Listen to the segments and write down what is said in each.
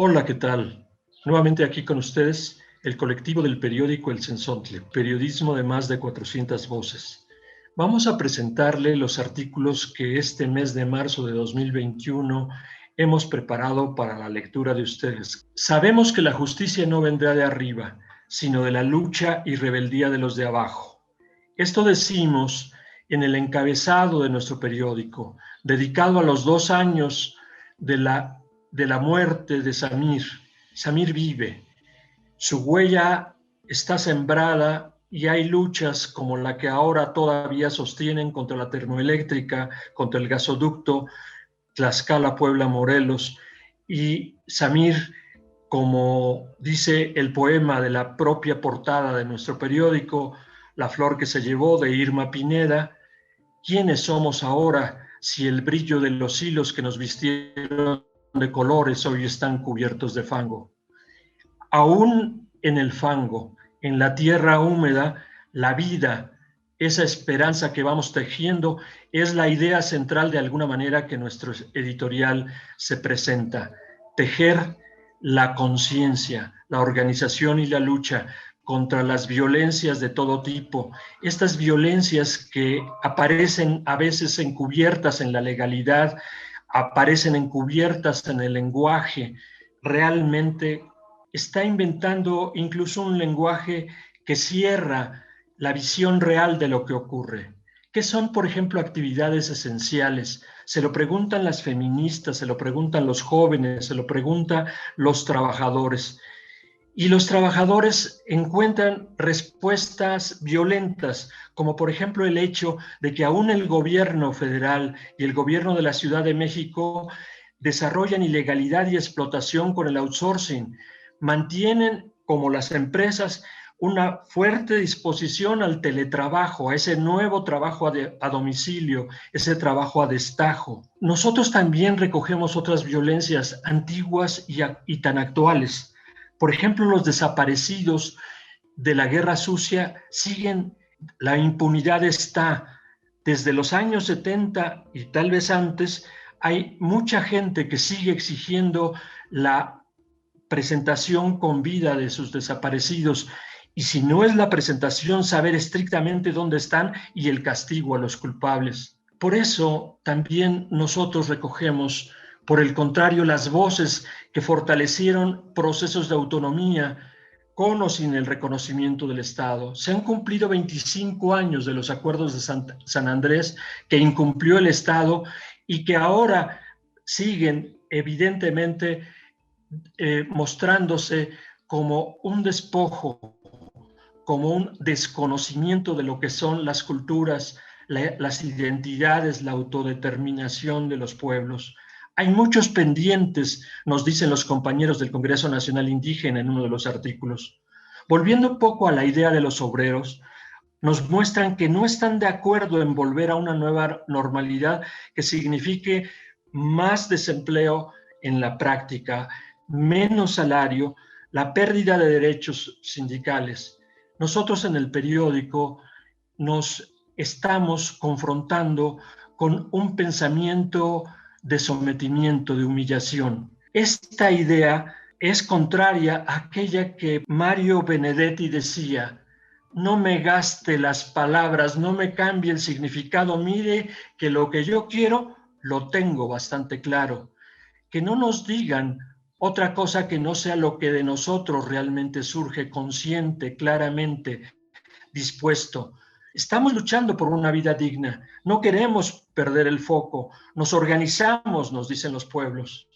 Hola, ¿qué tal? Nuevamente aquí con ustedes, el colectivo del periódico El Cenzontle, periodismo de más de 400 voces. Vamos a presentarle los artículos que este mes de marzo de 2021 hemos preparado para la lectura de ustedes. Sabemos que la justicia no vendrá de arriba, sino de la lucha y rebeldía de los de abajo. Esto decimos en el encabezado de nuestro periódico, dedicado a los 2 años de la muerte de Samir. Samir vive, su huella está sembrada y hay luchas como la que ahora todavía sostienen contra la termoeléctrica, contra el gasoducto Tlaxcala, Puebla, Morelos. Y Samir, como dice el poema de la propia portada de nuestro periódico, La flor que se llevó, de Irma Pineda, ¿quiénes somos ahora si el brillo de los hilos que nos vistieron de colores hoy están cubiertos de fango? Aún en el fango, en la tierra húmeda, la vida, esa esperanza que vamos tejiendo, es la idea central de alguna manera que nuestro editorial se presenta. Tejer la conciencia, la organización y la lucha contra las violencias de todo tipo, estas violencias que aparecen a veces encubiertas en la legalidad, aparecen encubiertas en el lenguaje, realmente está inventando incluso un lenguaje que cierra la visión real de lo que ocurre. ¿Qué son, por ejemplo, actividades esenciales? Se lo preguntan las feministas, se lo preguntan los jóvenes, se lo preguntan los trabajadores. Y los trabajadores encuentran respuestas violentas, como por ejemplo el hecho de que aún el gobierno federal y el gobierno de la Ciudad de México desarrollan ilegalidad y explotación con el outsourcing, mantienen como las empresas una fuerte disposición al teletrabajo, a ese nuevo trabajo a domicilio, ese trabajo a destajo. Nosotros también recogemos otras violencias antiguas y tan actuales. Por ejemplo, los desaparecidos de la guerra sucia siguen, la impunidad está. Desde los años 70 y tal vez antes, hay mucha gente que sigue exigiendo la presentación con vida de sus desaparecidos. Y si no es la presentación, saber estrictamente dónde están y el castigo a los culpables. Por eso también nosotros recogemos, por el contrario, las voces que fortalecieron procesos de autonomía con o sin el reconocimiento del Estado. Se han cumplido 25 años de los acuerdos de San Andrés que incumplió el Estado y que ahora siguen evidentemente mostrándose como un despojo, como un desconocimiento de lo que son las culturas, las identidades, la autodeterminación de los pueblos. Hay muchos pendientes, nos dicen los compañeros del Congreso Nacional Indígena en uno de los artículos. Volviendo un poco a la idea de los obreros, nos muestran que no están de acuerdo en volver a una nueva normalidad que signifique más desempleo en la práctica, menos salario, la pérdida de derechos sindicales. Nosotros en el periódico nos estamos confrontando con un pensamiento de sometimiento, de humillación. Esta idea es contraria a aquella que Mario Benedetti decía: no me gaste las palabras, no me cambie el significado, mire que lo que yo quiero lo tengo bastante claro. Que no nos digan otra cosa que no sea lo que de nosotros realmente surge, consciente, claramente, dispuesto. Estamos luchando por una vida digna, no queremos perder el foco, nos organizamos, nos dicen los pueblos.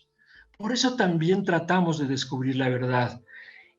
Por eso también tratamos de descubrir la verdad.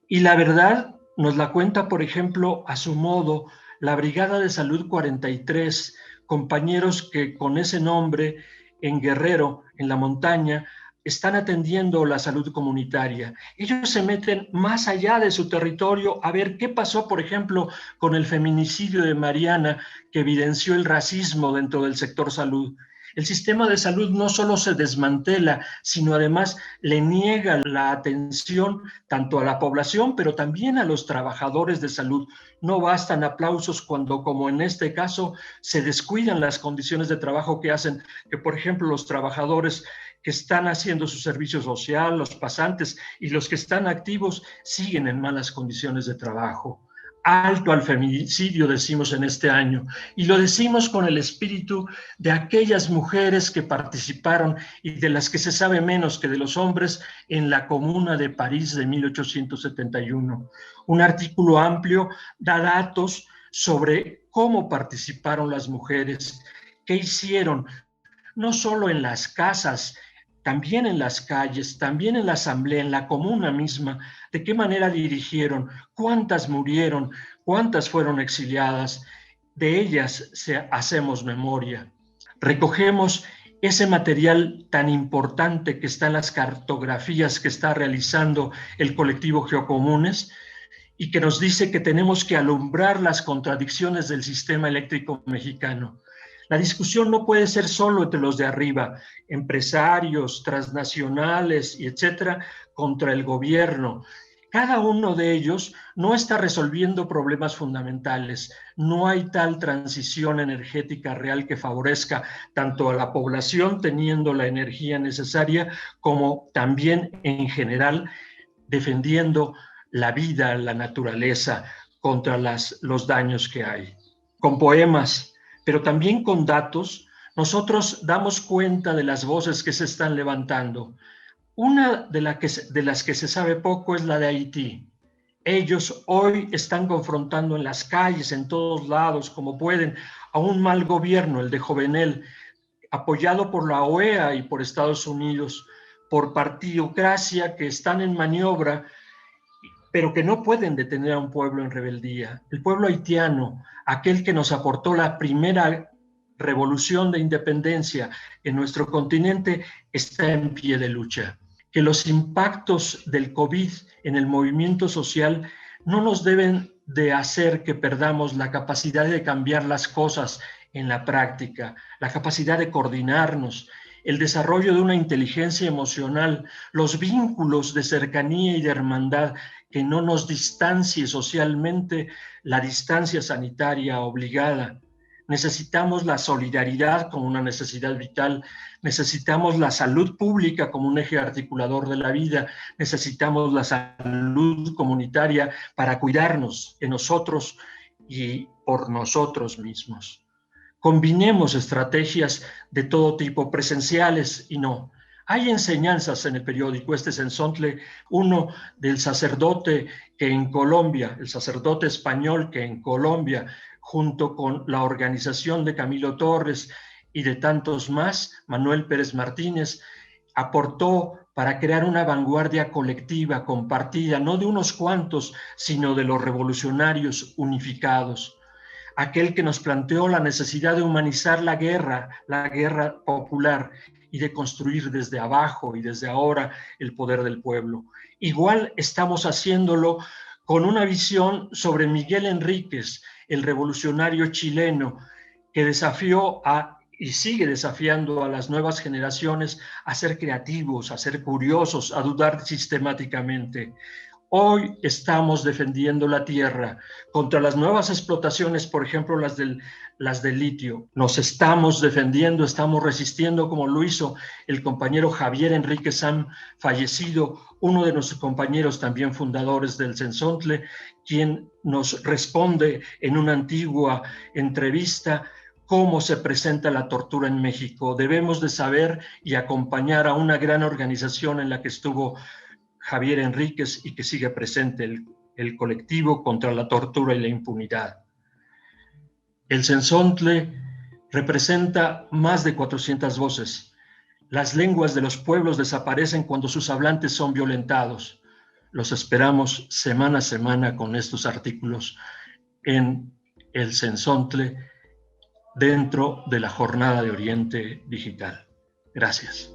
Y la verdad nos la cuenta, por ejemplo, a su modo, la Brigada de Salud 43, compañeros que con ese nombre en Guerrero, en la montaña, están atendiendo la salud comunitaria. Ellos se meten más allá de su territorio a ver qué pasó, por ejemplo, con el feminicidio de Mariana, que evidenció el racismo dentro del sector salud. El sistema de salud no solo se desmantela, sino además le niega la atención tanto a la población, pero también a los trabajadores de salud. No bastan aplausos cuando, como en este caso, se descuidan las condiciones de trabajo que hacen que, por ejemplo, los trabajadores que están haciendo su servicio social, los pasantes y los que están activos siguen en malas condiciones de trabajo. Alto al feminicidio, decimos en este año, y lo decimos con el espíritu de aquellas mujeres que participaron y de las que se sabe menos que de los hombres en la Comuna de París de 1871. Un artículo amplio da datos sobre cómo participaron las mujeres, qué hicieron, no solo en las casas, también en las calles, también en la asamblea, en la comuna misma, de qué manera dirigieron, cuántas murieron, cuántas fueron exiliadas. De ellas hacemos memoria. Recogemos ese material tan importante que está en las cartografías que está realizando el colectivo Geocomunes y que nos dice que tenemos que alumbrar las contradicciones del sistema eléctrico mexicano. La discusión no puede ser solo entre los de arriba, empresarios, transnacionales y etcétera, contra el gobierno. Cada uno de ellos no está resolviendo problemas fundamentales. No hay tal transición energética real que favorezca tanto a la población teniendo la energía necesaria como también en general defendiendo la vida, la naturaleza contra los daños que hay. Con poemas, pero también con datos, nosotros damos cuenta de las voces que se están levantando. Una de las que se sabe poco es la de Haití. Ellos hoy están confrontando en las calles, en todos lados, como pueden, a un mal gobierno, el de Jovenel, apoyado por la OEA y por Estados Unidos, por partidocracia que están en maniobra, pero que no pueden detener a un pueblo en rebeldía. El pueblo haitiano, aquel que nos aportó la primera revolución de independencia en nuestro continente, está en pie de lucha. Que los impactos del COVID en el movimiento social no nos deben de hacer que perdamos la capacidad de cambiar las cosas en la práctica, la capacidad de coordinarnos, el desarrollo de una inteligencia emocional, los vínculos de cercanía y de hermandad, que no nos distancie socialmente la distancia sanitaria obligada. Necesitamos la solidaridad como una necesidad vital, necesitamos la salud pública como un eje articulador de la vida, necesitamos la salud comunitaria para cuidarnos de nosotros y por nosotros mismos. Combinemos estrategias de todo tipo, presenciales y no. Hay enseñanzas en el periódico, este Cenzontle, uno del sacerdote que en Colombia, el sacerdote español que en Colombia, junto con la organización de Camilo Torres y de tantos más, Manuel Pérez Martínez, aportó para crear una vanguardia colectiva, compartida, no de unos cuantos, sino de los revolucionarios unificados. Aquel que nos planteó la necesidad de humanizar la guerra popular y de construir desde abajo y desde ahora el poder del pueblo. Igual estamos haciéndolo con una visión sobre Miguel Enríquez, el revolucionario chileno, que desafió y sigue desafiando a las nuevas generaciones a ser creativos, a ser curiosos, a dudar sistemáticamente. Hoy estamos defendiendo la tierra contra las nuevas explotaciones, por ejemplo, las del litio. Nos estamos defendiendo, estamos resistiendo, como lo hizo el compañero Javier Enrique Sam, fallecido, uno de nuestros compañeros también fundadores del Cenzontle, quien nos responde en una antigua entrevista cómo se presenta la tortura en México. Debemos de saber y acompañar a una gran organización en la que estuvo Javier Enríquez y que sigue presente el colectivo contra la tortura y la impunidad. El Cenzontle representa más de 400 voces. Las lenguas de los pueblos desaparecen cuando sus hablantes son violentados. Los esperamos semana a semana con estos artículos en el Cenzontle dentro de la Jornada de Oriente Digital. Gracias.